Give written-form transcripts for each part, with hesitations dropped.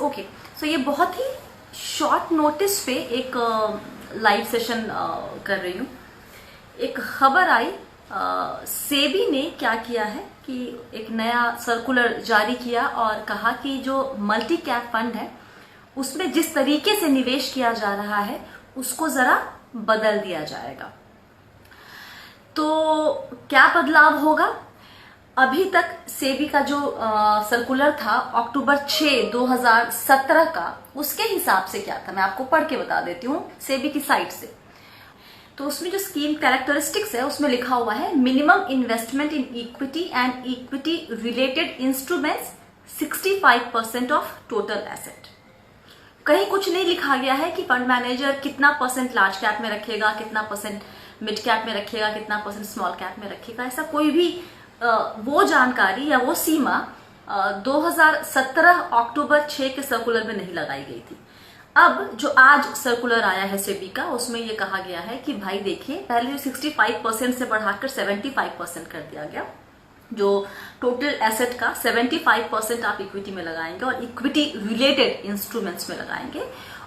Okay, सो ये बहुत ही short notice पे एक लाइव सेशन कर रही हूँ। एक खबर आई, सेबी ने क्या किया है कि एक नया सर्कुलर जारी किया और कहा कि जो मल्टी कैप फंड है उसमें जिस तरीके से निवेश किया जा रहा है उसको जरा बदल दिया जाएगा। तो क्या बदलाव होगा? अभी तक सेबी का जो सर्कुलर था अक्टूबर 6, 2017 का, उसके हिसाब से क्या था मैं आपको पढ़ के बता देती हूँ सेबी की साइट से। तो उसमें जो स्कीम कैरेक्टरिस्टिक्स है उसमें लिखा हुआ है minimum investment in equity and equity related instruments 65% of total asset. कहीं कुछ नहीं लिखा गया है कि फंड मैनेजर कितना परसेंट लार्ज कैप में रखेगा, कितना परसेंट मिड कैप में रखेगा, कितना परसेंट स्मॉल कैप में रखेगा। ऐसा कोई भी वो जानकारी या वो सीमा 2017 अक्टूबर 6 के सर्कुलर में नहीं लगाई गई थी। अब जो आज सर्कुलर आया है सेबी का, उसमें ये कहा गया है कि भाई देखिए, पहले जो 65% से बढ़ाकर 75% कर दिया गया। जो टोटल एसेट का 75% आप इक्विटी में लगाएंगे और इक्विटी रिलेटेड इंस्ट्रूमेंट्स में लगाएंगे।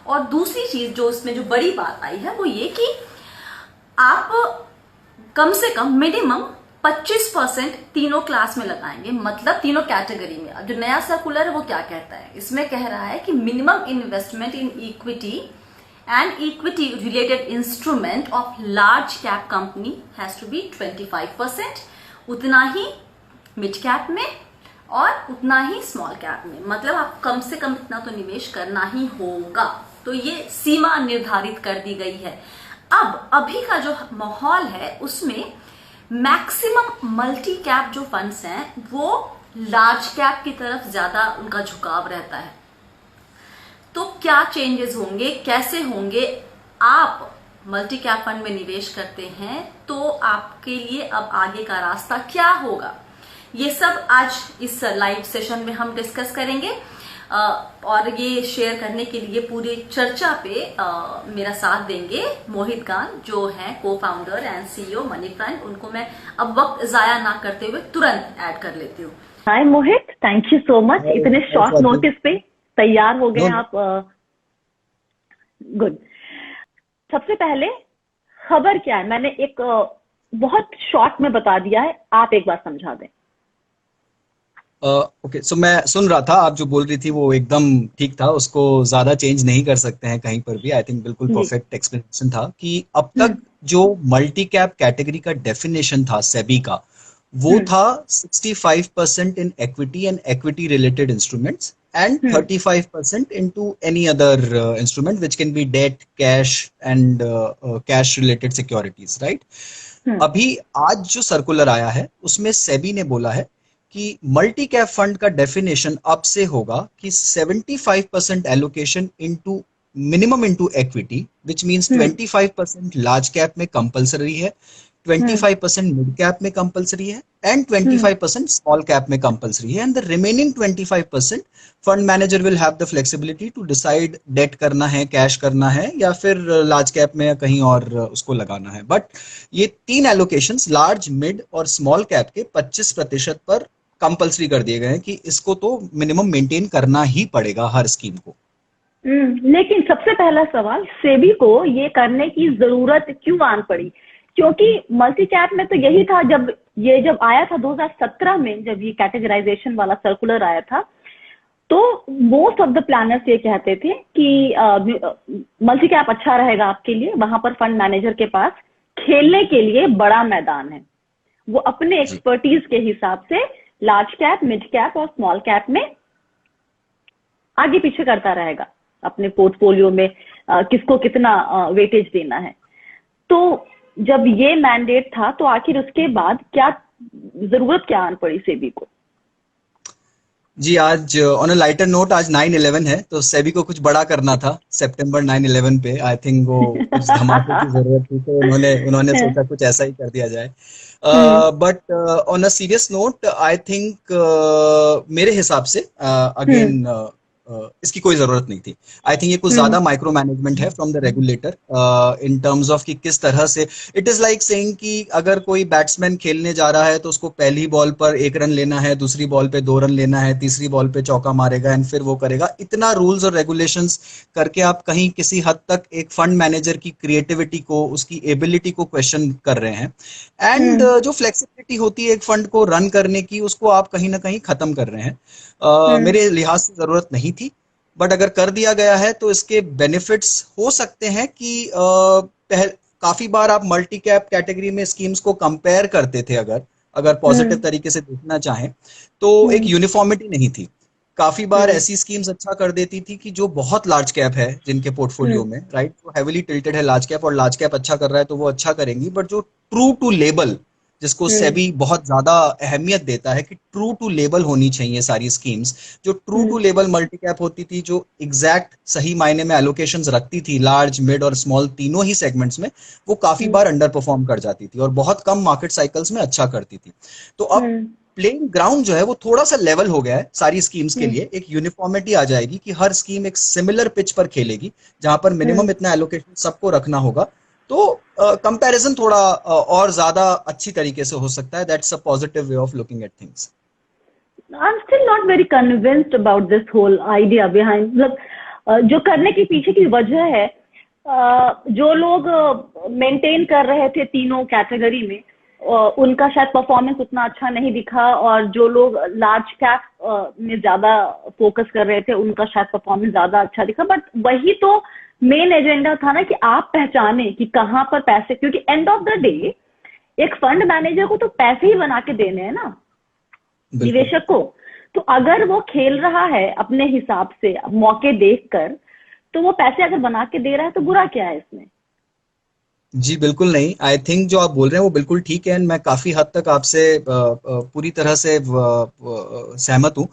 और दूसरी चीज जो उसमें जो बड़ी बात आई है वो ये कि आप कम से कम मिनिमम 25% तीनों क्लास में लगाएंगे, मतलब तीनों कैटेगरी में। अब जो नया सर्कुलर है वो क्या कहता है, इसमें कह रहा है कि minimum investment in equity and equity related instrument of large cap company has to be 25%, उतना ही मिड कैप में और उतना ही स्मॉल कैप में। मतलब आप कम से कम इतना तो निवेश करना ही होगा। तो ये सीमा निर्धारित कर दी गई है। अब अभी का जो माहौल है उसमें मैक्सिमम मल्टी कैप जो फंड्स हैं वो लार्ज कैप की तरफ ज्यादा उनका झुकाव रहता है। तो क्या चेंजेस होंगे, कैसे होंगे? आप मल्टी कैप फंड में निवेश करते हैं तो आपके लिए अब आगे का रास्ता क्या होगा, ये सब आज इस लाइव सेशन में हम डिस्कस करेंगे। और ये शेयर करने के लिए पूरी चर्चा पे मेरा साथ देंगे मोहित गान, जो हैं को founder and CEO money front. उनको मैं अब वक्त जाया ना करते हुए तुरंत ऐड कर लेती हूँ। हाय मोहित, थैंक यू सो मच। इतने शॉर्ट नोटिस पे तैयार हो गए आप। गुड। सबसे पहले खबर क्या है, मैंने एक बहुत शॉर्ट में बता दिया है, आप एक बार समझा दें। ओके, सो मैं सुन रहा था, आप जो बोल रही थी वो एकदम ठीक था, उसको ज्यादा चेंज नहीं कर सकते हैं कहीं पर भी। आई थिंक बिल्कुल परफेक्ट एक्सप्लेनेशन था कि अब तक जो मल्टी कैप कैटेगरी का डेफिनेशन था सेबी का, वो था 65% इन equity and equity related instruments and 35% into any other instrument which can be debt, cash and cash related securities, right? अभी आज जो सर्कुलर आया है उसमें सेबी ने बोला है कि मल्टी कैप फंड का डेफिनेशन अब से होगा कि 75% allocation into minimum into equity, which means 25% large cap में कंपलसरी है, 25% मिड कैप में कंपलसरी है एंड 25% स्मॉल कैप में कंपलसरी है। And the remaining 25% fund manager will have the flexibility to decide debt करना है, कैश करना है या फिर लार्ज कैप में या कहीं और उसको लगाना है। बट ये तीन एलोकेशंस लार्ज, मिड और स्मॉल कैप के 25% पर कंपलसरी कर दिए गए हैं कि इसको तो मिनिमम मेंटेन करना ही पड़ेगा हर स्कीम को। लेकिन सबसे पहला सवाल, सेबी को ये करने की जरूरत क्यों आन पड़ी? क्योंकि मल्टी कैप में तो यही था, जब आया था 2017 में, जब ये कैटेगराइजेशन वाला सर्कुलर आया था, तो मोस्ट ऑफ द प्लानर्स ये कहते थे कि मल्टी कैप अच्छा रहेगा आपके लिए, वहां पर फंड मैनेजर के पास खेलने के लिए बड़ा मैदान है। वो अपने एक्सपर्टीज के हिसाब से लार्ज कैप, मिड कैप और स्मॉल कैप में आगे पीछे करता रहेगा अपने पोर्टफोलियो में किसको कितना वेटेज देना है। तो जब ये मैंडेट था तो आखिर उसके बाद क्या जरूरत क्या आन पड़ी सेबी को? जी, आज ऑन अ लाइटर नोट, आज 9/11 है तो सेबी को कुछ बड़ा करना था सितंबर 9/11 पे। आई थिंक वो कुछ धमाके की जरूरत थी तो उन्होंने सोचा कुछ ऐसा ही कर दिया जाए। But on a serious note, I think मेरे हिसाब से अगेन इसकी कोई जरूरत नहीं थी। आई थिंक ये कुछ ज्यादा माइक्रो मैनेजमेंट है from the regulator in terms of कि किस तरह से इट इज लाइक सेइंग कि अगर कोई बैट्समैन खेलने जा रहा है तो उसको पहली बॉल पर 1 रन लेना है, दूसरी बॉल पे 2 रन लेना है, तीसरी बॉल पे चौका मारेगा एंड फिर वो करेगा। इतना रूल्स और रेगुलेशंस करके आप कहीं किसी हद तक एक फंड मैनेजर की क्रिएटिविटी को, उसकी एबिलिटी को क्वेश्चन कर रहे हैं। एंड जो फ्लेक्सिबिलिटी होती है एक फंड को रन करने की, उसको आप कहीं ना कहीं खत्म कर रहे हैं। मेरे लिहाज से जरूरत नहीं थी, बट अगर कर दिया गया है तो इसके बेनिफिट्स हो सकते हैं कि काफी बार आप मल्टी कैप कैटेगरी में स्कीम्स को कंपेयर करते थे, अगर पॉजिटिव तरीके से देखना चाहें तो एक यूनिफॉर्मिटी नहीं थी। काफी बार ऐसी स्कीम्स अच्छा कर देती थी कि जो बहुत लार्ज कैप है जिनके पोर्टफोलियो में, राइट, जो हेविली टिल्टेड है लार्ज कैप, और लार्ज कैप अच्छा कर रहा है तो वो अच्छा करेंगी। बट जो ट्रू टू लेबल, जिसको सेबी बहुत ज्यादा अहमियत देता है कि ट्रू टू लेबल होनी चाहिए सारी स्कीम्स, जो true to label multi cap होती थी, जो एग्जैक्ट सही मायने में एलोकेशंस रखती थी लार्ज, मिड और स्मॉल तीनों ही सेगमेंट्स में, वो काफी बार अंडर परफॉर्म कर जाती थी और बहुत कम मार्केट साइकिल्स में अच्छा करती थी। तो अब प्लेइंग ग्राउंड जो है वो थोड़ा सा लेवल हो गया है सारी स्कीम्स के लिए। एक यूनिफॉर्मिटी आ जाएगी कि हर स्कीम एक सिमिलर पिच पर खेलेगी जहां पर मिनिमम इतना एलोकेशन सबको रखना होगा। तो कंपैरिजन थोड़ा और ज्यादा अच्छी तरीके से हो सकता है। That's a positive way of looking at things. I'm still not very convinced about this whole idea behind, मतलब जो करने के पीछे की वजह है, जो लोग मेंटेन कर रहे थे तीनों कैटेगरी में, उनका शायद परफॉर्मेंस उतना अच्छा नहीं दिखा, और जो लोग लार्ज कैप में ज्यादा फोकस कर रहे थे उनका शायद परफॉर्मेंस ज्यादा अच्छा दिखा। बट वही तो मेन एजेंडा था ना, कि आप पहचाने कि कहाँ पर पैसे, क्योंकि एंड ऑफ द डे एक फंड मैनेजर को तो पैसे ही बना के देने हैं ना निवेशक को। तो अगर वो खेल रहा है अपने हिसाब से मौके देखकर, तो वो पैसे अगर बना के दे रहा है तो बुरा क्या है इसमें? जी बिल्कुल नहीं। आई थिंक जो आप बोल रहे हैं वो बिल्कुल ठीक है, एंड मैं काफी हद तक आपसे पूरी तरह से सहमत हूँ।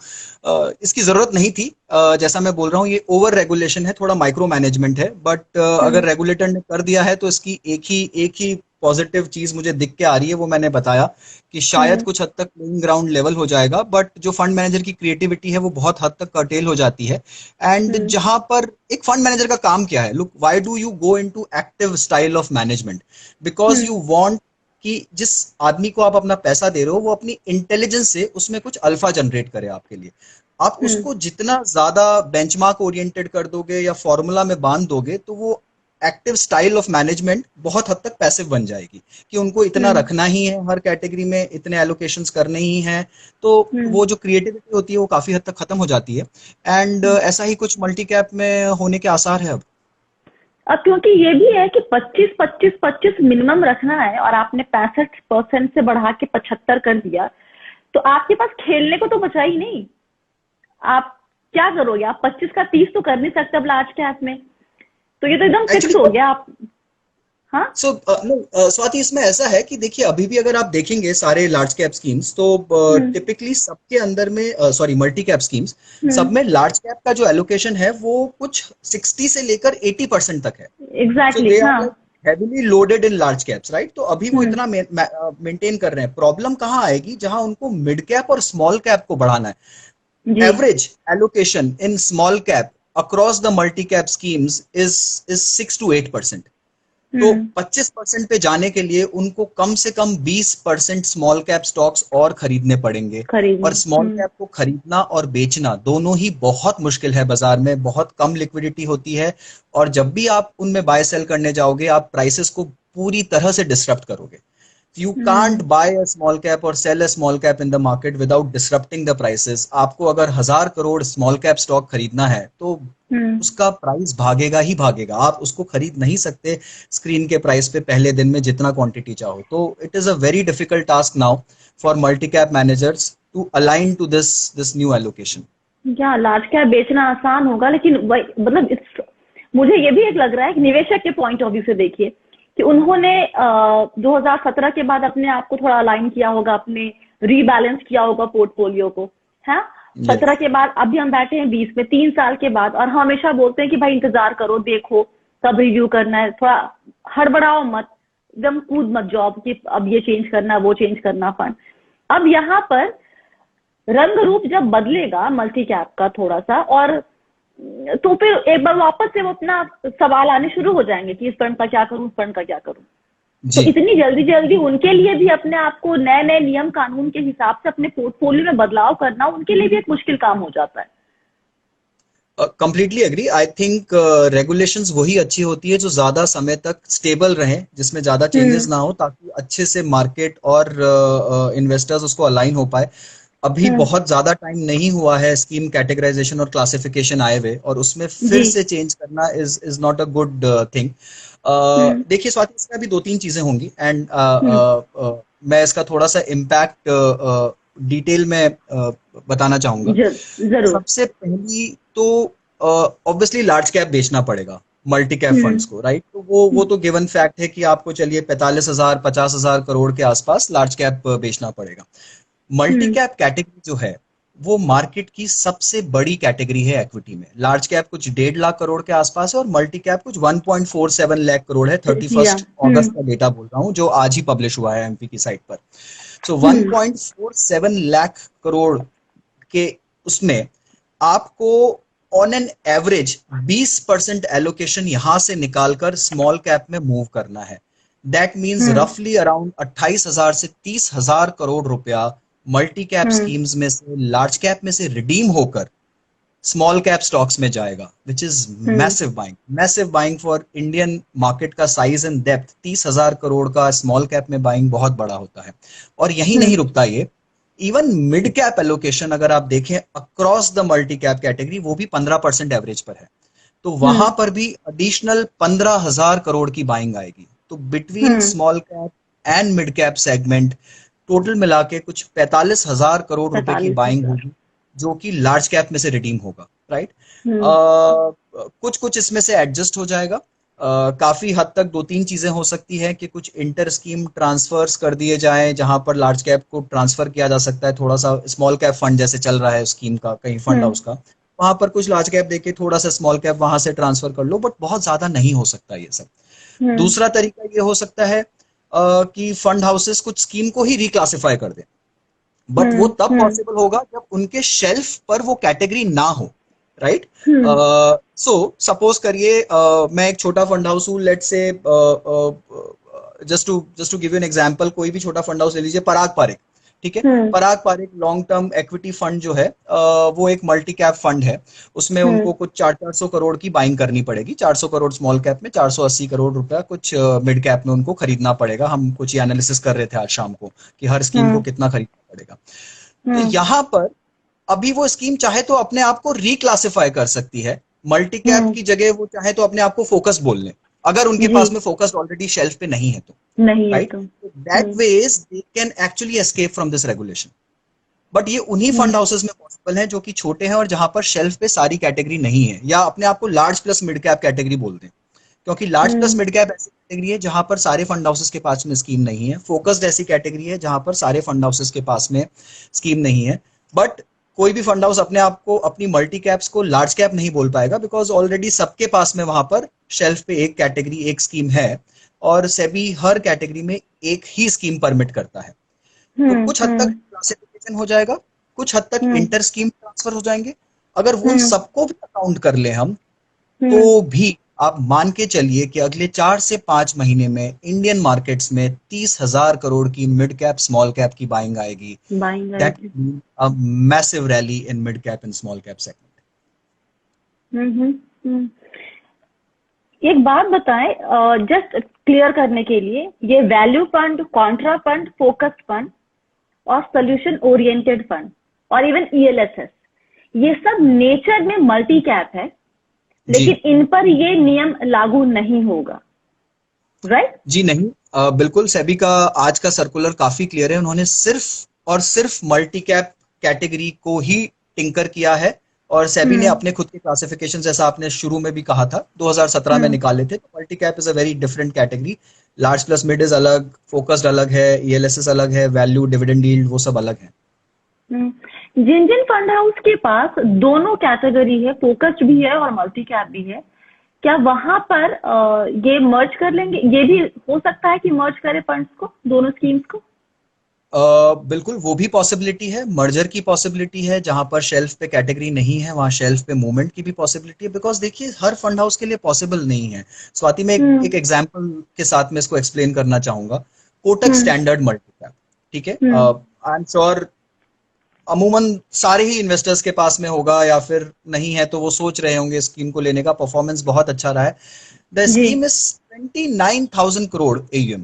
इसकी जरूरत नहीं थी। जैसा मैं बोल रहा हूँ, ये ओवर रेगुलेशन है, थोड़ा माइक्रो मैनेजमेंट है। बट अगर रेगुलेटर ने कर दिया है तो इसकी एक ही पॉजिटिव चीज मुझे दिख के आ रही है, वो मैंने बताया कि शायद कुछ हद तक प्लेइंग ग्राउंड लेवल हो जाएगा। बट जो फंड मैनेजर की क्रिएटिविटी है वो बहुत हद तक कर्टेल हो जाती है। एंड जहां पर एक फंड मैनेजर का काम क्या है, look, why do you go into active style of management? Because you want कि जिस आदमी को आप अपना पैसा दे रहे हो वो अपनी इंटेलिजेंस से उसमें कुछ अल्फा जनरेट करे आपके लिए। आप उसको जितना ज्यादा बेंचमार्क ओरिएंटेड कर दोगे या फॉर्मूला में बांध दोगे, तो वो एक्टिव स्टाइल ऑफ मैनेजमेंट बहुत हद तक पैसिव बन जाएगी कि उनको इतना रखना ही है, हर कैटेगरी में इतने एलोकेशंस करने ही हैं। तो वो जो क्रिएटिविटी होती है वो काफी हद तक खत्म हो जाती है। एंड ऐसा ही कुछ मल्टी कैप में होने के आसार है अब। क्योंकि ये भी है कि 25-25-25 मिनिमम रखना है, और आपने 65% से बढ़ा के 75 कर दिया, तो आपके पास खेलने को तो बचा ही नहीं। आप क्या करोगे? आप 25 का 30 तो कर नहीं सकते अब लार्ज कैप में, तो ये तो एकदम फिक्स हो गया आप। हाँ, स्वाति, इसमें ऐसा है कि देखिए अभी भी अगर आप देखेंगे सारे लार्ज कैप स्कीम्स, तो टिपिकली सबके अंदर में सॉरी मल्टी कैप स्कीम्स, सब में लार्ज कैप का जो एलोकेशन है वो कुछ 60 से लेकर 80% तक है। एग्जैक्टली, हाँ, heavily loaded in large caps, right? तो अभी वो इतना मेंटेन कर रहे हैं। प्रॉब्लम कहाँ आएगी? जहां उनको मिड कैप और स्मॉल कैप को बढ़ाना है। Average allocation in small cap across the multi-cap schemes is 6 to 8%. तो 25% पे जाने के लिए उनको कम से कम 20% स्मॉल कैप स्टॉक्स और खरीदने पड़ेंगे। और स्मॉल कैप को खरीदना और बेचना दोनों ही बहुत मुश्किल है बाजार में, बहुत कम लिक्विडिटी होती है। और जब भी आप उनमें बाय सेल करने जाओगे, आप प्राइसेस को पूरी तरह से डिसरप्ट करोगे। You can't buy a small cap or sell a small cap in the market without disrupting the prices. आपको अगर 1000 करोड़ स्मॉल कैप स्टॉक खरीदना है तो उसका प्राइस भागेगा ही भागेगा। आप उसको खरीद नहीं सकते स्क्रीन के प्राइस पे पहले दिन में जितना क्वांटिटी चाहो। तो it is a very difficult task now for multi cap managers to align to this new allocation. क्या लार्ज कैप बेचना आसान होगा? लेकिन मतलब मुझे ये भी एक लग रहा है कि निवेशक के पॉइंट ऑफ व्यू से देखिए कि उन्होंने 2017 के बाद अपने आप को थोड़ा अलाइन किया होगा, अपने रीबैलेंस किया होगा पोर्टफोलियो को, है। 17 के बाद अभी हम बैठे हैं 20 में, 3 साल के बाद, और हमेशा बोलते हैं कि भाई इंतजार करो, देखो कब रिव्यू करना है, थोड़ा हड़बड़ाओ मत, एकदम कूद मत जॉब कि अब ये चेंज करना, वो चेंज करना फंड। अब यहाँ पर रंग रूप जब बदलेगा मल्टी कैप का थोड़ा सा, और तो फिर एक बार वापस से वो अपना सवाल आने शुरू हो जाएंगे कि इस फंड का क्या करूं, उस फंड का क्या करूं। तो जी। इतनी जल्दी जल्दी उनके लिए भी अपने आप को नए नए नियम कानून के हिसाब से अपने पोर्टफोलियो में बदलाव करना उनके लिए भी एक मुश्किल काम हो जाता है। Completely agree. I think regulations वही अच्छी होती है जो ज्यादा समय तक स्टेबल रहे, जिसमें ज्यादा चेंजेस ना हो, ताकि अच्छे से मार्केट और इन्वेस्टर्स उसको अलाइन हो पाए। अभी बहुत ज्यादा टाइम नहीं हुआ है स्कीम कैटेगराइजेशन और क्लासिफिकेशन आए हुए, और उसमें फिर जी। से चेंज करना is not a good thing. देखिए स्वाति, इसमें अभी दो तीन चीजें होंगी, एंड मैं इसका थोड़ा सा इम्पैक्ट डिटेल में बताना चाहूंगा। जरूर। सबसे पहली तो ऑब्वियसली लार्ज कैप बेचना पड़ेगा मल्टी कैप फंड्स को, राइट? तो वो तो गिवन फैक्ट है कि आपको चलिए 45,000 50,000 करोड़ के आसपास लार्ज कैप बेचना पड़ेगा। मल्टी कैप कैटेगरी जो है वो मार्केट की सबसे बड़ी कैटेगरी है इक्विटी में। लार्ज कैप कुछ 1.5 लाख करोड़ के आसपास है, और मल्टी कैप कुछ 1.47 लाख करोड़ है। 31 अगस्त का डेटा बोल रहा हूं जो आज ही पब्लिश हुआ है एमपी की साइट पर। सो 1.47 लाख करोड़ के उसमें आपको ऑन एन एवरेज 20% एलोकेशन यहां से निकालकर स्मॉल कैप में मूव करना है। दैट मीन्स रफली अराउंड 28,000 से 30,000 करोड़ रुपया मल्टी कैप स्कीम्स में से, लार्ज कैप में से रिडीम होकर स्मॉल कैप स्टॉक्स में जाएगा, which is massive buying. Massive buying for Indian market का साइज एंड डेप्थ। 30,000 करोड़ का स्मॉल कैप में बाइंग बहुत बड़ा होता है। और यही नहीं रुकता ये, इवन मिड कैप एलोकेशन अगर आप देखें across the multi cap category, वो भी 15% एवरेज पर है। तो वहां पर भी एडिशनल 15,000 करोड़ की बाइंग आएगी। तो between small cap and mid cap segment total मिला के कुछ 45,000 करोड़ रुपए की बाइंग होगी, जो कि लार्ज कैप में से रिडीम होगा, राइट? कुछ कुछ इसमें से एडजस्ट हो जाएगा। काफी हद तक दो तीन चीजें हो सकती है कि कुछ इंटर स्कीम ट्रांसफर्स कर दिए जाएं, जहां पर लार्ज कैप को ट्रांसफर किया जा सकता है। थोड़ा सा स्मॉल कैप फंड जैसे चल रहा है स्कीम का, कहीं फंड हाउस का, वहां पर कुछ लार्ज कैप देके थोड़ा सा स्मॉल कैप वहां से ट्रांसफर कर लो, बट बहुत ज्यादा नहीं हो सकता ये सब। दूसरा तरीका ये हो सकता है कि फंड हाउसेस कुछ स्कीम को ही रिक्लासिफाई कर दें, बट वो तब पॉसिबल होगा जब उनके शेल्फ पर वो कैटेगरी ना हो, राइट? सो सपोज करिए मैं एक छोटा फंड हाउस हूँ, let's say just to give you an example, कोई भी छोटा फंड हाउस ले लीजिए, पराग पारेख, ठीक है? Parag Parekh long term equity fund जो है वो एक मल्टी कैप फंड है। उसमें उनको कुछ 400 करोड़ की बाइंग करनी पड़ेगी। 400 करोड़ स्मॉल कैप में, 480 करोड़ रुपया कुछ मिड कैप में उनको खरीदना पड़ेगा। हम कुछ एनालिसिस कर रहे थे आज शाम को कि हर स्कीम को कितना खरीदना पड़ेगा। तो यहां पर अभी वो स्कीम चाहे तो अपने आप को रिक्लासिफाई कर सकती है, मल्टी कैप की जगह वो चाहे तो अपने आप को फोकस बोल लें, अगर उनके पास में फोकस ऑलरेडी शेल्फ पे नहीं है तो, right? That veg they can actually escape from this regulation. But ये उन्हीं फंड हाउसेस में पॉसिबल है जो कि छोटे हैं और जहां पर शेल्फ पे सारी कैटेगरी नहीं है, या अपने आप को large plus mid cap category बोलते हैं। क्योंकि लार्ज प्लस मिड कैप ऐसी कैटेगरी है जहां पर सारे फंड हाउसेस के पास में स्कीम नहीं है। फोकस्ड ऐसी कैटेगरी है जहां पर सारे फंड हाउसेस के पास में स्कीम नहीं है। बट कोई भी फंड हाउस अपने आप को, अपनी मल्टी कैप्स को लार्ज कैप नहीं बोल पाएगा, बिकॉज ऑलरेडी सबके पास में वहां पर शेल्फ पे एक कैटेगरी, एक स्कीम है, और सेबी हर कैटेगरी में एक ही स्कीम परमिट करता है। तो कुछ हद तक क्लासिफिकेशन हो जाएगा, कुछ हद तक इंटर स्कीम ट्रांसफर हो जाएंगे। अगर उन सबको भी अकाउंट कर ले हम, तो भी आप मान के चलिए कि अगले 4 से 5 महीने में इंडियन मार्केट्स में 30,000 करोड़ की मिड कैप स्मॉल कैप की बाइंग आएगी। That mean a massive rally in mid cap and small cap segment. एक बात बताएं, जस्ट क्लियर करने के लिए, ये value fund, Contra fund, focused fund और सोल्यूशन ओरिएंटेड फंड और इवन ईएलएसएस, ये सब नेचर में मल्टी कैप है, लेकिन इन पर ये नियम लागू नहीं होगा, राइट? जी नहीं, बिल्कुल। सेबी का आज का सर्कुलर काफी क्लियर है। उन्होंने सिर्फ और सिर्फ मल्टी कैप कैटेगरी को ही टिंकर किया है, और सेबी ने अपने खुद के क्लासिफिकेशन, जैसा आपने शुरू में भी कहा था, 2017 में निकाले थे। तो multi cap is a very different category. Large plus mid is अलग, फोकस्ड अलग है, ईएलएसएस अलग है, वैल्यू, डिविडेंड यील्ड, वो सब अलग है। जिन जिन फंड हाउस के पास दोनों कैटेगरी है, फोकस्ड भी है और मल्टी कैप भी है, क्या वहां पर ये मर्ज कर लेंगे? ये भी हो सकता है कि मर्ज करे फंड्स को, दोनों स्कीम्स को? बिल्कुल वो भी पॉसिबिलिटी है, मर्जर की पॉसिबिलिटी है, जहां पर शेल्फ पे कैटेगरी नहीं है वहां शेल्फ पे मूवमेंट की भी पॉसिबिलिटी है, बिकॉज देखिए हर फंड हाउस के लिए पॉसिबल नहीं है। स्वाति में एक एग्जांपल के साथ मैं इसको एक्सप्लेन करना चाहूंगा। कोटक स्टैंडर्ड मल्टी कैप, ठीक है, आई एम श्योर अमूमन सारे ही इन्वेस्टर्स के पास में होगा, या फिर नहीं है तो वो सोच रहे होंगे स्कीम को लेने का, परफॉर्मेंस बहुत अच्छा रहा है। The scheme is 29,000 crore AUM,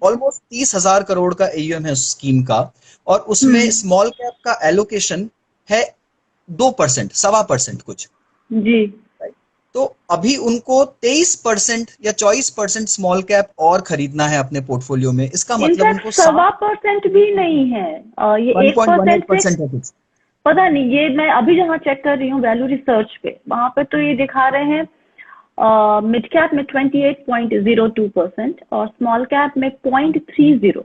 almost 30,000 crore का AUM है उस स्कीम का, और उसमें स्मॉल कैप का एलोकेशन है 2%, 1.25% कुछ जी। तो अभी उनको 23% या 24% स्मॉल कैप और खरीदना है अपने पोर्टफोलियो में। इसका मतलब उनको 1.25% भी नहीं है, ये 1% है कुछ, पता नहीं। ये मैं अभी जहाँ चेक कर रही हूँ वैल्यू रिसर्च पे, वहां पे तो ये दिखा रहे हैं मिड कैप में 28.02% और स्मॉल कैप में 0.30।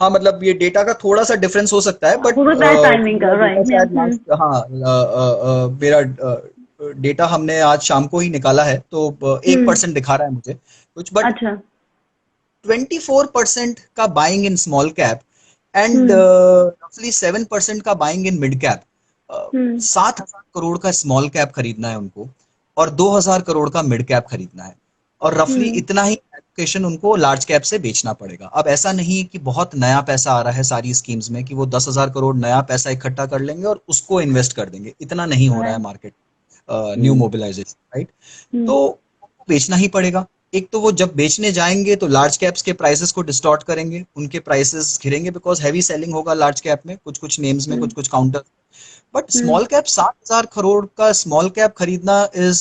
हाँ मतलब ये डेटा का थोड़ा सा डिफरेंस हो सकता है, बट टाइमिंग का राइट। हाँ मेरा डेटा हमने आज शाम को ही निकाला है, तो 1% दिखा रहा है मुझे कुछ, बट अच्छा 24% का buying in small cap and रफली 7% का buying in mid cap. 7,000 crore का स्मॉल कैप खरीदना है उनको और 2,000 करोड़ का मिड कैप खरीदना है, और रफली इतना ही एलोकेशन उनको लार्ज कैप से बेचना पड़ेगा। अब ऐसा नहीं है कि बहुत नया पैसा आ रहा है सारी स्कीम्स में कि वो 10,000 करोड़ नया पैसा इकट्ठा कर लेंगे और उसको इन्वेस्ट कर देंगे, इतना नहीं हो रहा है मार्केट न्यू मोबिलाइजेशन, राइट। तो बेचना ही पड़ेगा। एक तो वो जब बेचने जाएंगे तो लार्ज कैप्स के प्राइसेस को डिस्टॉर्ट करेंगे, उनके प्राइसेस गिरेंगे बिकॉज हैवी सेलिंग होगा लार्ज कैप में, कुछ कुछ नेम्स में, कुछ कुछ counter. But small cap 7,000 crore का स्मॉल कैप खरीदना इज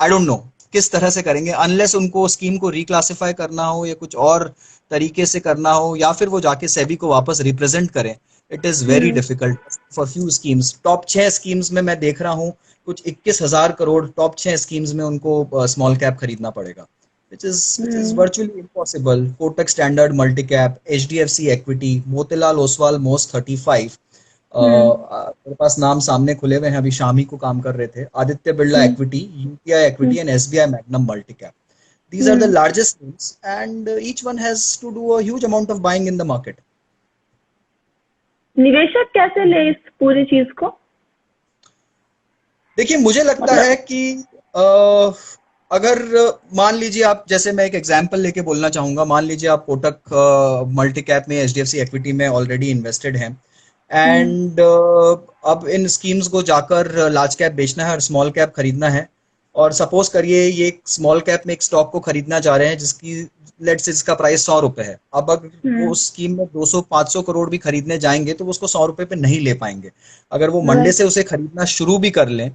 आई डोंट नो किस तरह से करेंगे, अनलेस उनको स्कीम को रिक्लासिफाई करना हो या कुछ और तरीके से करना हो, या फिर वो जाके सेबी को वापस रिप्रेजेंट करें। It is very difficult for few schemes. Top 6 schemes में मैं देख रहा हूँ कुछ 21,000 करोड़ टॉप 6 स्कीम्स में उनको स्मॉल कैप खरीदना पड़ेगा, which is virtually impossible। Kotak standard multi cap, HDFC equity, Motilal Oswal most 35, मेरे पास नाम सामने खुले हुए हैं, अभी शाम ही को काम कर रहे थे, Aditya Birla equity, UTI equity and SBI magnum multi cap. These are the largest names and each one has to do a huge amount of buying in the market. निवेशक कैसे ले इस पूरी चीज को? देखिए मुझे लगता है कि अगर मान लीजिए आप, जैसे मैं एक एग्जांपल लेके बोलना चाहूंगा, मान लीजिए आप कोटक मल्टी कैप में HDFC इक्विटी में ऑलरेडी इन्वेस्टेड हैं एंड अब इन स्कीम्स को जाकर लार्ज कैप बेचना है और स्मॉल कैप खरीदना है, और सपोज करिए ये स्मॉल कैप में एक स्टॉक को खरीदना चाह रहे हैं जिसकी लेट्स इसका प्राइस 100 रुपए है। अब अगर वो उस स्कीम में 200-500 करोड़ भी खरीदने जाएंगे तो वो उसको 100 रुपए पे नहीं ले पाएंगे। अगर वो मंडे से उसे खरीदना शुरू भी कर लें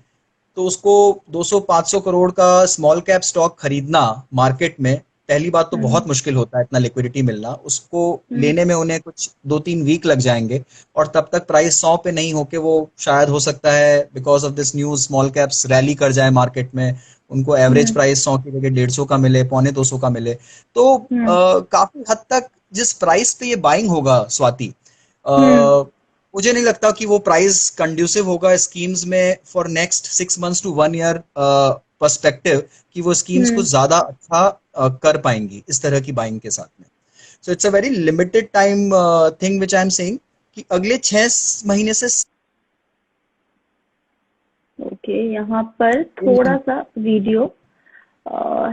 तो उसको 200-500 करोड़ का स्मॉल कैप स्टॉक खरीदना मार्केट में, पहली बात तो बहुत मुश्किल होता है इतना लिक्विडिटी मिलना, उसको लेने में उन्हें कुछ 2-3 वीक लग जाएंगे, और तब तक प्राइस 100 पे नहीं होके वो शायद हो सकता है because of this news small caps rally कर जाए मार्केट में, उनको एवरेज प्राइस 100 की जगह 150 का मिले, 250 का मिले। तो काफी हद तक जिस प्राइस पे ये बाइंग होगा स्वाति, मुझे नहीं लगता कि वो प्राइस कंड्यूसिव होगा स्कीम्स में for next 6 months to 1 year perspective, कि वो स्कीम्स को ज्यादा अच्छा कर पाएंगी इस तरह की बाइंग के साथ में। So it's a very limited time thing which I am saying कि अगले 6 महीने से। ओके, यहाँ पर थोड़ा सा वीडियो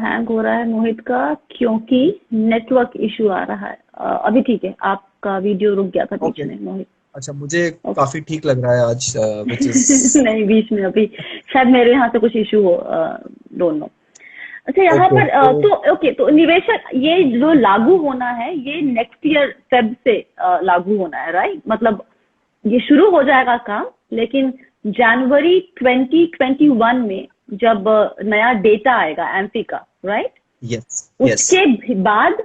हैंग हो रहा है मोहित का, क्योंकि नेटवर्क इशू आ रहा है। अभी ठीक है, आपका वीडियो रुक गया था बीच में मोहित। अच्छा, मुझे काफी ठीक लग रहा है आज which is... नहीं, बीच में अभी शायद मेरे यहाँ से कुछ इशू हो, डोंट नो। अच्छा, यहाँ पर तो निवेशक ये जो लागू होना है ये नेक्स्ट ईयर फेब से लागू होना है, राइट? मतलब ये शुरू हो जाएगा काम, लेकिन जनवरी 2021 में जब नया डेटा आएगा एमपी का, राइट? यस। उसके बाद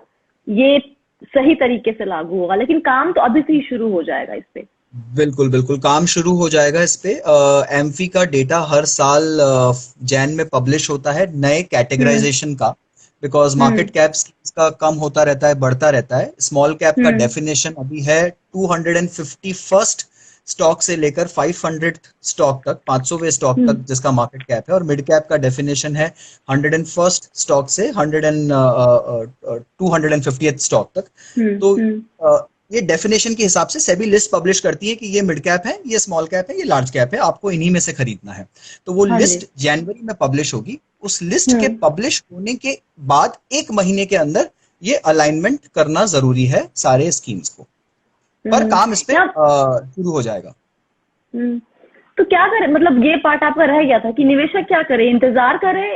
ये सही तरीके से लागू होगा, लेकिन काम तो अभी से ही शुरू हो जाएगा इस पे। बिल्कुल बिल्कुल, काम शुरू हो जाएगा इस पे। एमफी का डेटा हर साल जैन में पब्लिश होता है नए कैटेगराइजेशन का, बिकॉज मार्केट कैप्स का कम होता रहता है, बढ़ता रहता है। स्मॉल कैप का डेफिनेशन अभी है 251st स्टॉक से लेकर 500 स्टॉक तक, 500वें स्टॉक तक जिसका मार्केट कैप है, और मिड कैप का डेफिनेशन है 101st स्टॉक से 250th स्टॉक तक। तो ये डेफिनेशन के हिसाब से सेबी लिस्ट पब्लिश करती है कि ये मिड कैप है, ये स्मॉल कैप है, ये लार्ज कैप है, आपको इन्हीं में से खरीदना है। तो वो लिस्ट जनवरी में पब्लिश होगी। उस लिस्ट के पब्लिश होने के बाद 1 महीने के अंदर ये अलाइनमेंट करना जरूरी है सारे स्कीम्स को, पर काम इस पे शुरू हो जाएगा। तो क्या करे, मतलब ये पार्ट आपका रह गया था कि निवेशक क्या करे, इंतजार करे,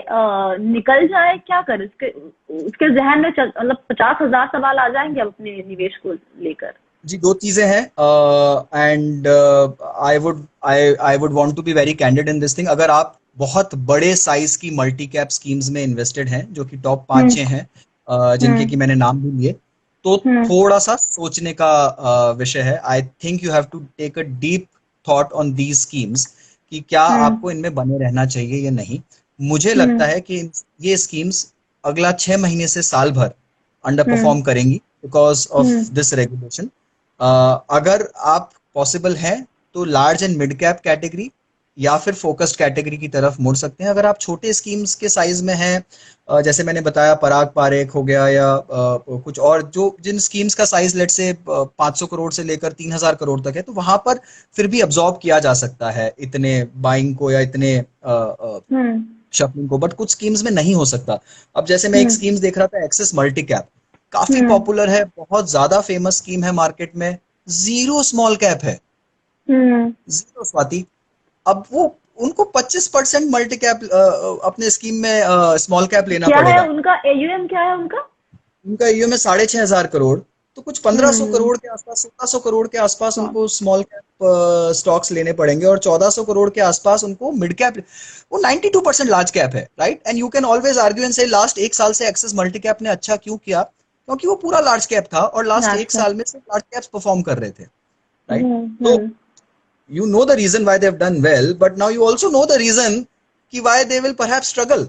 निकल जाए, क्या करे? उसके जहन में मतलब 50,000 सवाल आ जाएंगे अब अपने निवेश को लेकर। जी, 2 चीजें हैं, and I would want to be very candid in this thing. अगर आप बहुत बड़े साइज की मल्टी कैप स्कीम्स में इन्वेस्टेड हैं, जो कि टॉप 5 हैं, जिनके की मैंने नाम भी लिए, तो थोड़ा सा सोचने का विषय है। I think you have to take a deep thought on these schemes कि क्या आपको इनमें बने रहना चाहिए या नहीं। मुझे लगता है कि ये स्कीम्स अगला 6 महीने से साल भर अंडर परफॉर्म करेंगी बिकॉज ऑफ दिस रेगुलेशन। अगर आप पॉसिबल है तो large and mid cap category या फिर फोकस्ड कैटेगरी की तरफ मुड़ सकते हैं। अगर आप छोटे स्कीम्स के साइज में हैं, जैसे मैंने बताया पराग पारेख हो गया, या कुछ और जिन स्कीम्स का साइज लेट से 500 करोड़ से लेकर 3,000 करोड़ तक है, तो वहां पर फिर भी अब्सॉर्ब किया जा सकता है इतने बाइंग को या इतने शफलिंग को, बट कुछ स्कीम्स में नहीं हो सकता। अब जैसे मैं एक स्कीम्स देख रहा था, एक्सिस मल्टी कैप, काफी पॉपुलर है, बहुत ज्यादा फेमस स्कीम है मार्केट में, 0 स्मॉल कैप है, 0 स्वाति। अब वो उनको 25% मल्टी कैप अपने स्कीम में स्मॉल कैप लेना क्या पड़ेगा। है उनका AUM क्या है उनका AUM है 6,500 करोड़, तो कुछ 1,500 करोड़ के आसपास, 1,600 करोड़ के आसपास उनको स्मॉल कैप स्टॉक्स लेने पड़ेंगे, और 1,400 करोड़ के आसपास उनको मिड कैप। वो 92% लार्ज कैप है, right? And you can always argue and से लास्ट 1 साल से एक्सिस मल्टी कैप ने अच्छा क्यों किया, क्योंकि वो पूरा लार्ज कैप था और लास्ट 1 साल में सिर्फ लार्ज कैप्स परफॉर्म कर रहे थे, राइट? तो you know the reason why they have done well, but now you also know the reason कि why they will perhaps struggle.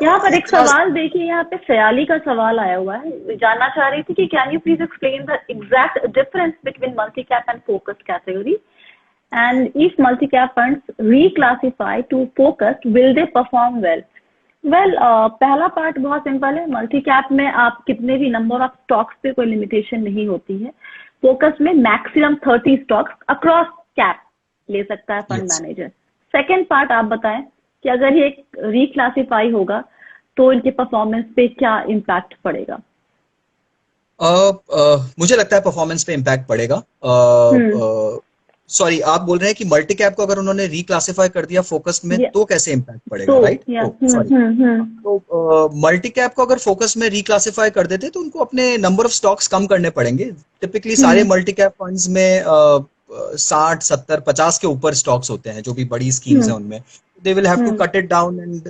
यहाँ पर एक सवाल देखिए, यहाँ पे सयाली का सवाल आया हुआ है, जानना चाह रही थी कि can you please explain the exact difference between multi cap and focused category, and if multi cap funds reclassify to focused will they perform well? Well, पहला पार्ट बहुत सिंपल है। मल्टी कैप में आप कितने भी नंबर ऑफ स्टॉक्स पे कोई limitation नहीं होती है। फोकस में मैक्सिमम 30 स्टॉक्स अक्रॉस कैप ले सकता है फंड मैनेजर। सेकेंड पार्ट आप बताएं कि अगर ये रिक्लासिफाई होगा तो इनके परफॉर्मेंस पे क्या इम्पैक्ट पड़ेगा? मुझे लगता है परफॉर्मेंस पे इम्पैक्ट पड़ेगा। सॉरी, आप बोल रहे हैं कि मल्टी कैप को अगर उन्होंने रिक्लासिफाई कर दिया फोकस में तो कैसे इम्पैक्ट पड़ेगा, राइट? तो मल्टी कैप को अगर फोकस में रिक्लासिफाई कर देते तो उनको अपने नंबर ऑफ स्टॉक्स कम करने पड़ेंगे। टिपिकली सारे मल्टी कैप फंड्स में 60, 70, 50 के ऊपर स्टॉक्स होते हैं, जो भी बड़ी स्कीम्स हैं उनमें। They will have to cut it down and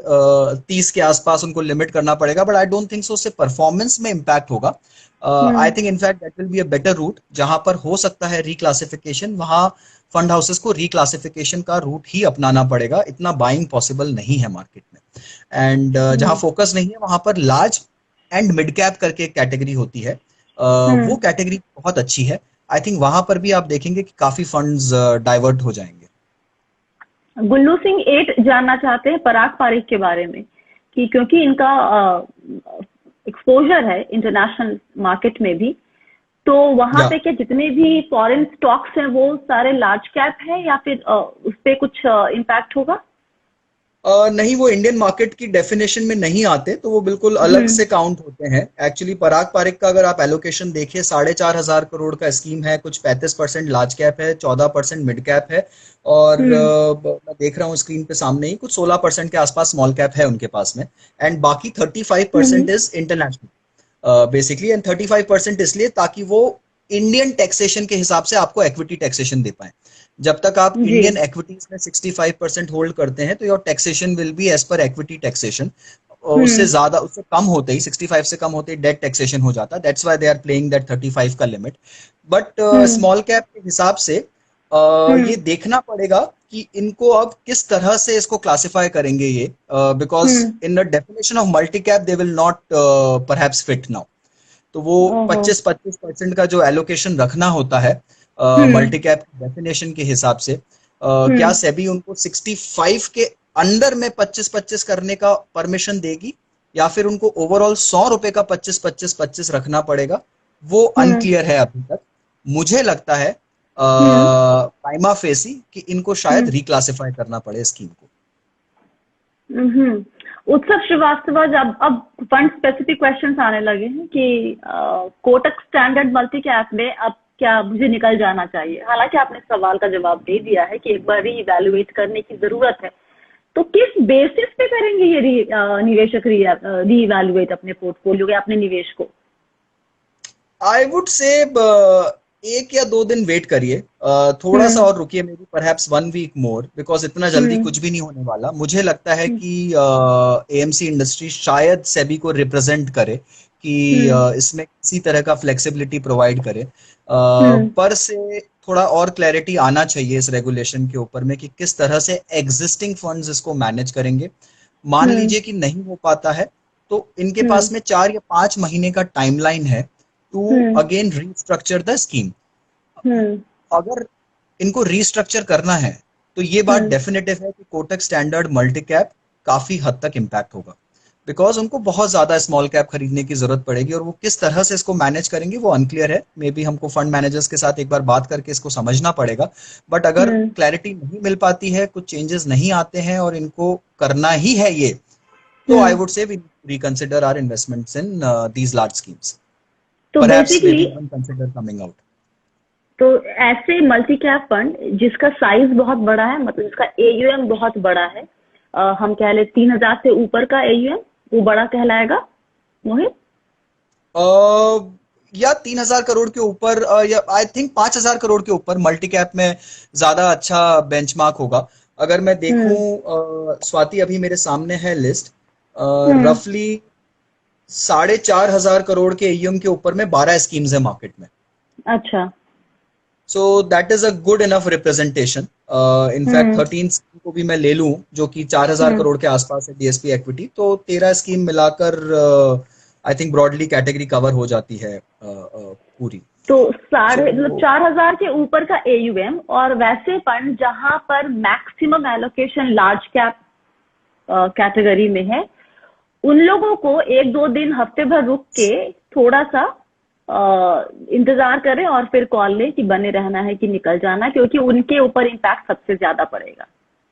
30 के आसपास उनको लिमिट करना पड़ेगा, but I don't think so उससे परफॉर्मेंस में इम्पैक्ट होगा। I think in fact that will be a better route. जहां पर हो सकता है रिक्लासिफिकेशन, वहां फंड हाउसेस को रिक्लासिफिकेशन का रूट ही अपनाना पड़ेगा। इतना बाइंग पॉसिबल नहीं है मार्केट में। एंड जहां फोकस नहीं है वहां पर लार्ज एंड मिड कैप करके एक कैटेगरी होती है, वो कैटेगरी बहुत अच्छी है। आई थिंक वहां पर भी आप देखेंगे कि काफी फंड्स डाइवर्ट हो जाएंगे। गुल्लू सिंह 8 जानना चाहते हैं पराग पारेख के बारे में, कि क्योंकि इनका एक्सपोजर है इंटरनेशनल मार्केट में भी, तो वहां पे क्या जितने भी फॉरेन स्टॉक्स हैं वो सारे लार्ज कैप है या फिर उस पे कुछ इम्पैक्ट होगा? नहीं, वो इंडियन मार्केट की डेफिनेशन में नहीं आते, तो वो बिल्कुल अलग से काउंट होते हैं। एक्चुअली पराग पारेख का अगर आप एलोकेशन देखिए, 4,500 करोड़ का स्कीम है, कुछ 35% लार्ज कैप है, 14% मिड कैप है, और मैं देख रहा हूँ स्क्रीन पे सामने ही कुछ 16% के आसपास स्मॉल कैप है उनके पास में, एंड बाकी 35% इज इंटरनेशनल बेसिकली। एंड 35% इसलिए ताकि वो इंडियन टैक्सेशन के हिसाब से आपको इक्विटी टैक्सेशन दे पाए। जब तक आप इंडियन इक्विटीज में 65% होल्ड करते हैं तो your taxation will be as per equity taxation. उससे ज्यादा, उससे कम होते ही, 65 से कम होते ही डेट टैक्सेशन हो जाता है। That's why they are playing that 35 का लिमिट। बट स्मॉल कैप के हिसाब से ये देखना पड़ेगा कि इनको अब किस तरह से इसको क्लासिफाई करेंगे ये, because in the definition of multi cap they will not perhaps fit now. तो वो 25% का जो एलोकेशन रखना होता है, मल्टी कैप डेफिनेशन के हिसाब से, क्या सेबी उनको 65 के अंडर में 25-25 करने का परमिशन देगी, या फिर उनको ओवरऑल 100 रुपए का 25-25-25 रखना पड़ेगा, वो अनक्लियर है अभी तक। मुझे लगता है प्राइमा फेसी कि इनको शायद रिक्लासिफाई करना पड़े स्कीम को। उत्सव श्रीवास्तव, अब फंड स्पेसिफिक क्वेश्चंस आने लगे हैं कि कोटक स्टैंडर्ड मल्टी कैप में अब क्या मुझे निकल जाना चाहिए। हालांकि आपने सवाल का जवाब दे दिया है कि एक बार रीइवैल्यूएट करने की जरूरत है, तो किस बेसिस पे करेंगे ये निवेशक रीइवैल्यूएट अपने पोर्टफोलियो या अपने निवेश को? आई वुड से 1 या 2 दिन वेट करिए, थोड़ा सा और रुकिए, maybe perhaps 1 week more, because इतना जल्दी कुछ भी नहीं होने वाला। मुझे लगता है कि एएमसी इंडस्ट्री शायद सेबी को रिप्रेजेंट करे कि इसमें किसी तरह का फ्लेक्सिबिलिटी प्रोवाइड करे, पर से थोड़ा और क्लैरिटी आना चाहिए इस रेगुलेशन के ऊपर में कि किस तरह से एग्जिस्टिंग फंड्स इसको मैनेज करेंगे। मान लीजिए कि नहीं हो पाता है तो इनके पास में 4 या 5 महीने का टाइमलाइन है to again restructure the scheme. अगर इनको रीस्ट्रक्चर करना है तो ये बात डेफिनेटिव है कि कोटक स्टैंडर्ड मल्टी कैप काफी हद तक इम्पैक्ट होगा, बिकॉज उनको बहुत ज्यादा स्मॉल कैप खरीदने की जरूरत पड़ेगी, और वो किस तरह से इसको मैनेज करेंगे वो अनक्लियर है। मे बी हमको फंड मैनेजर्स के साथ एक बार बात करके इसको समझना पड़ेगा, बट अगर क्लैरिटी नहीं मिल पाती है, कुछ चेंजेस नहीं आते हैं और इनको करना ही है ये, तो I would say we reconsider our investments in these large schemes. तो बेसिकली कंसिडर कमिंग आउट। तो ऐसे मल्टी कैप फंड जिसका साइज बहुत बड़ा है, मतलब जिसका एयूएम बहुत बड़ा है, हम कह ले 3000 से ऊपर का एयूएम, वो बड़ा कहलाएगा मोहित? या 3000 करोड़ के ऊपर, या आई थिंक 5000 करोड़ के ऊपर मल्टी कैप में ज्यादा अच्छा बेंचमार्क होगा। अगर मैं देखूं स्वाति, अभी मेरे सामने है लिस्ट, रफली 4500 करोड़ के एयूएम के ऊपर में 12 स्कीम्स है मार्केट में। अच्छा, so that is a good enough representation. In fact 13 scheme को भी मैं ले लूं जो कि 4000 करोड़ के आसपास है डीएसपी इक्विटी, तो 13 स्कीम मिलाकर I think broadly category cover हो जाती है पूरी। तो मतलब 4000 के ऊपर का एयूएम, और वैसे फंड जहां पर maximum allocation large cap category में है, उन लोगों को 1-2 दिन हफ्ते भर रुक के थोड़ा सा इंतजार करें और फिर कॉल लें कि बने रहना है कि निकल जाना, क्योंकि उनके ऊपर इम्पैक्ट सबसे ज्यादा पड़ेगा।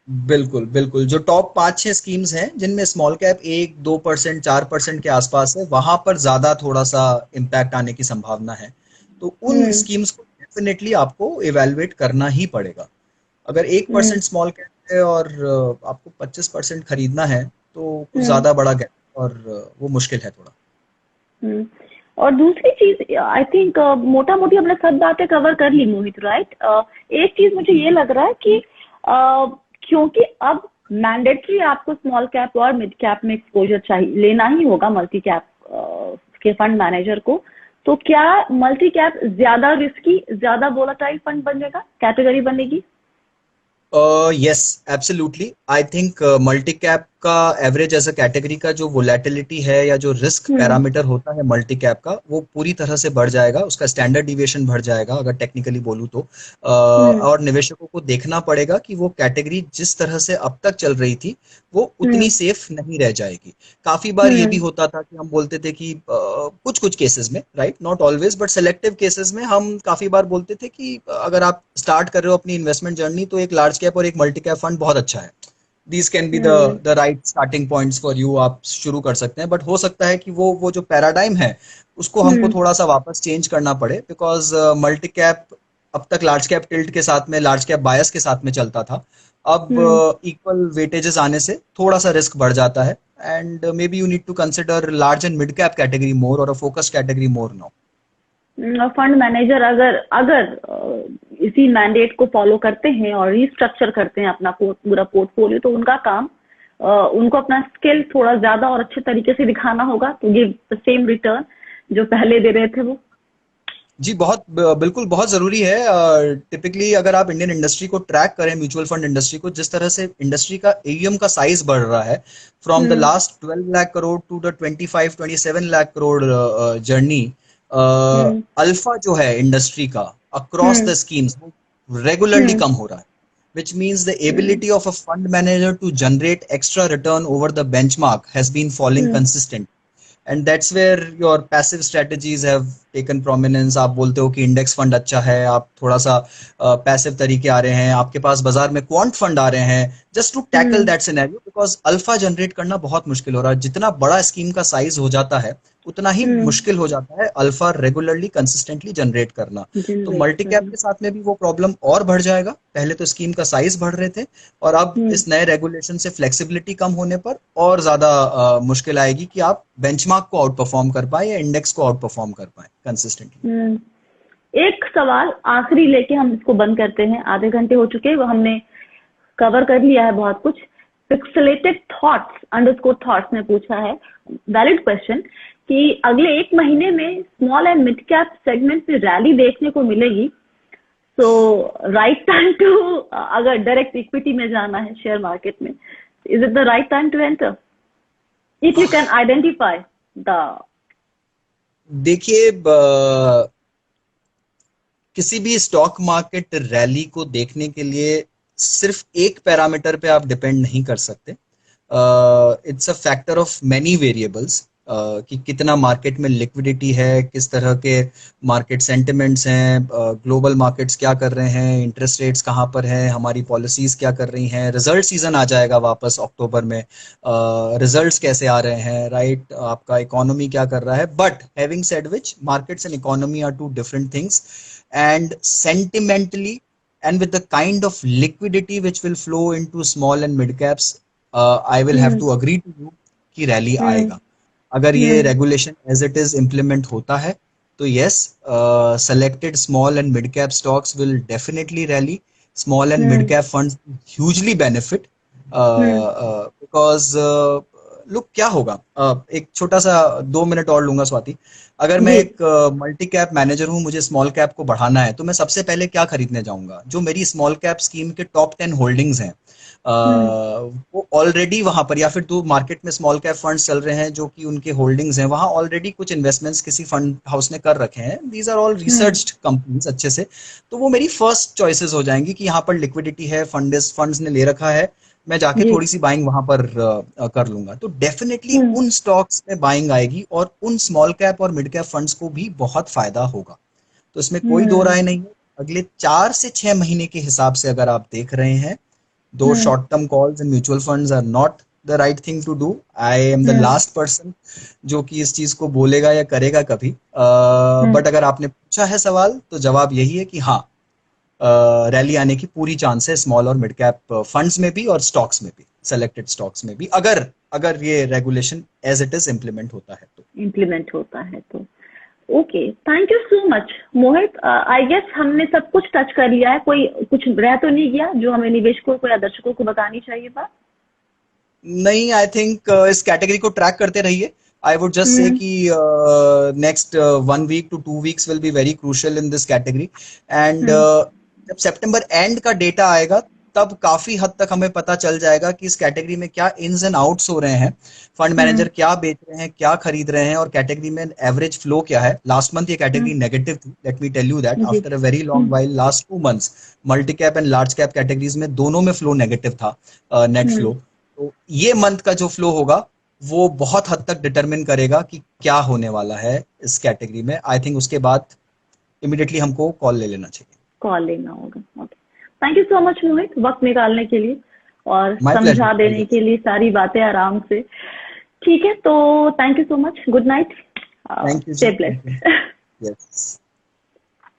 बिल्कुल बिल्कुल, जो टॉप 5-6 स्कीम्स हैं जिनमें स्मॉल कैप 1-2%, 4% के आसपास है, वहां पर ज्यादा थोड़ा सा इम्पैक्ट आने की संभावना है। तो उन स्कीम्स को डेफिनेटली आपको इवेलुएट करना ही पड़ेगा। अगर 1% स्मॉल कैप है और आपको 25% खरीदना है तो कुछ ज्यादा बड़ा गैप, और वो मुश्किल है थोड़ा। और दूसरी चीज, आई थिंक मोटा मोटी हमने सब बातें कवर कर ली मोहित, राइट? एक चीज मुझे ये लग रहा है कि क्योंकि अब मैंडेटरी आपको स्मॉल कैप और मिड कैप में एक्सपोजर चाहिए, लेना ही होगा मल्टी कैप के फंड मैनेजर को, तो क्या मल्टी कैप ज्यादा रिस्की, ज्यादा वोलेटाइल फंड बनेगा, कैटेगरी बनेगी? Yes, absolutely. I think multi cap का एवरेज एज अ कैटेगरी का जो वोलेटिलिटी है या जो रिस्क पैरामीटर होता है मल्टी कैप का, वो पूरी तरह से बढ़ जाएगा, उसका स्टैंडर्ड डिविएशन बढ़ जाएगा अगर टेक्निकली बोलूं तो। और निवेशकों को देखना पड़ेगा कि वो कैटेगरी जिस तरह से अब तक चल रही थी वो उतनी सेफ नहीं रह जाएगी। काफी बार ये भी होता था कि हम बोलते थे कि कुछ कुछ केसेस में, right, not always but selective cases में, हम काफी बार बोलते थे कि अगर आप स्टार्ट कर रहे हो अपनी इन्वेस्टमेंट जर्नी तो एक लार्ज कैप और एक मल्टी कैप फंड बहुत अच्छा है, these can be the right starting points for you, आप शुरू कर सकते हैं। बट हो सकता है कि वो जो पैराडाइम है उसको हमको थोड़ा सा वापस चेंज करना पड़े, बिकॉज मल्टी कैप अब तक लार्ज कैप टिल्ट के साथ में, लार्ज कैप बायस के साथ में चलता था। अब इक्वल वेटेजेस आने से थोड़ा सा रिस्क बढ़ जाता है, and may be you need to consider large and mid cap category more और a focus category more now. Fund manager अगर इसी मैंडेट को फॉलो करते हैं और रीस्ट्रक्चर करते हैं अपना पूरा पोर्टफोलियो, तो उनका काम, उनको अपना स्किल थोड़ा ज्यादा और अच्छे तरीके से दिखाना होगा तो गिव द सेम रिटर्न जो पहले दे रहे थे वो। जी, बिल्कुल बहुत जरूरी है। टिपिकली अगर आप इंडियन इंडस्ट्री को ट्रैक करें, म्यूचुअल फंड इंडस्ट्री को, जिस तरह से इंडस्ट्री का एयूएम का साइज बढ़ रहा है from the last 12 lakh crore to the 25-27 lakh crore journey, alpha जो है इंडस्ट्री का across the schemes regularly कम हो रहा है, which means the ability of a fund manager to generate extra return over the benchmark has been falling consistent. And that's where your passive strategies have taken prominence. आप बोलते हो कि index fund अच्छा है, आप थोड़ा सा पैसिव तरीके आ रहे हैं, आपके पास बाजार में क्वांट फंड आ रहे हैं, just to tackle that scenario, because alpha generate करना बहुत मुश्किल हो रहा है. जितना बड़ा स्कीम का साइज हो जाता है उतना ही मुश्किल हो जाता है अल्फा रेगुलरली कंसिस्टेंटली जनरेट करना. तो मल्टी कैप के साथ में भी वो प्रॉब्लम और बढ़ जाएगा. पहले तो स्कीम का साइज बढ़ रहे थे और अब इस नए रेगुलेशन से फ्लेक्सिबिलिटी कम होने पर और ज्यादा मुश्किल आएगी कि आप बेंचमार्क को आउट परफॉर्म कर पाए या इंडेक्स को आउट परफॉर्म कर पाए कंसिस्टेंटली. एक सवाल आखिरी लेके हम इसको बंद करते हैं. आधे घंटे हो चुके हैं, हमने कवर कर लिया है बहुत कुछ. पिक्सेलेटेड थॉट्स अंडरस्कोर थॉट्स ने पूछा है, वैलिड क्वेश्चन, कि अगले एक महीने में small and mid cap segment में रैली देखने को मिलेगी. सो राइट टाइम टू, अगर डायरेक्ट इक्विटी में जाना है शेयर मार्केट में, is it the right time to enter if you can identify the. देखिए, किसी भी स्टॉक मार्केट रैली को देखने के लिए सिर्फ एक पैरामीटर पे आप डिपेंड नहीं कर सकते. It's a factor of many variables, कि कितना मार्केट में लिक्विडिटी है, किस तरह के मार्केट सेंटिमेंट्स हैं, ग्लोबल मार्केट्स क्या कर रहे हैं, इंटरेस्ट रेट्स कहाँ पर हैं, हमारी पॉलिसीज क्या कर रही हैं, रिजल्ट सीजन आ जाएगा वापस अक्टूबर में, रिजल्ट्स कैसे आ रहे हैं, राइट, आपका इकोनॉमी क्या कर रहा है. But having said which, markets and economy are two different things, and sentimentally and with the kind of liquidity which will flow into small and mid caps, I will have to agree to you कि rally आएगा. अगर ये regulation as it is implement होता है तो yes, selected small and mid cap stocks will definitely rally. Small and mid cap funds hugely benefit, because look क्या होगा. एक छोटा सा 2 मिनट और लूंगा स्वाति. अगर मैं एक मल्टी कैप मैनेजर हूं, मुझे स्मॉल कैप को बढ़ाना है, तो मैं सबसे पहले क्या खरीदने जाऊंगा? जो मेरी स्मॉल कैप स्कीम के टॉप 10 होल्डिंग्स हैं, वो ऑलरेडी वहां पर, या फिर तो मार्केट में स्मॉल कैप फंड्स चल रहे हैं जो कि उनके होल्डिंग्स हैं, वहां ऑलरेडी कुछ इन्वेस्टमेंट्स किसी फंड हाउस ने कर रखे हैं. These are all researched companies अच्छे से. तो वो मेरी फर्स्ट चॉइसेस हो जाएंगी कि यहाँ पर लिक्विडिटी है, फंड्स ने ले रखा है, मैं जाके थोड़ी सी बाइंग वहां पर कर लूंगा. तो डेफिनेटली उन स्टॉक्स में बाइंग आएगी और उन स्मॉल कैप और मिड कैप फंड्स को भी बहुत फायदा होगा. तो इसमें कोई दो राय नहीं है. अगले 4 से 6 महीने के हिसाब से अगर आप देख रहे हैं, दो short term calls in mutual funds are not the right thing to do. I am the last person जो कि इस चीज को बोलेगा या करेगा कभी. बट अगर आपने पूछा है सवाल, तो जवाब यही है कि हाँ, रैली आने की पूरी चांस है स्मॉल और मिड कैप फंड्स में भी और स्टॉक्स में भी, सेलेक्टेड स्टॉक्स में भी, अगर ये regulation as it is implement होता है तो. Okay, thank you so much Mohit. I guess हमने सब कुछ टच कर लिया है. कोई कुछ रह तो नहीं गया जो हमें निवेशकों को या दर्शकों को बतानी चाहिए बात? नहीं, आई थिंक इस कैटेगरी को ट्रैक करते रहिए. I would just say कि next 1 week to 2 weeks will be very crucial in this category. And जब सितंबर एंड का डेटा आएगा तब काफी हद तक हमें पता चल जाएगा कि इस कैटेगरी में क्या इन्स एंड आउट्स हो रहे हैं, फंड मैनेजर क्या बेच रहे हैं, क्या खरीद रहे हैं, और कैटेगरी में एवरेज फ्लो क्या है. लास्ट मंथ ये कैटेगरी नेगेटिव थी, let me tell you that. After a very long while, last 2 months multi cap and large cap categories में दोनों में फ्लो नेगेटिव था, नेट फ्लो. तो ये मंथ का जो फ्लो होगा वो बहुत हद तक डिटरमिन करेगा कि क्या होने वाला है इस कैटेगरी में. आई थिंक उसके बाद इमीडिएटली हमको कॉल ले लेना चाहिए. कॉल लेना होगा. Okay, thank you so much Mohit, वक्त निकालने के लिए और My समझा pleasure. देने के लिए सारी बातें आराम से. ठीक है, तो thank you so much. Good night. Thank you. Stay blessed. Yes.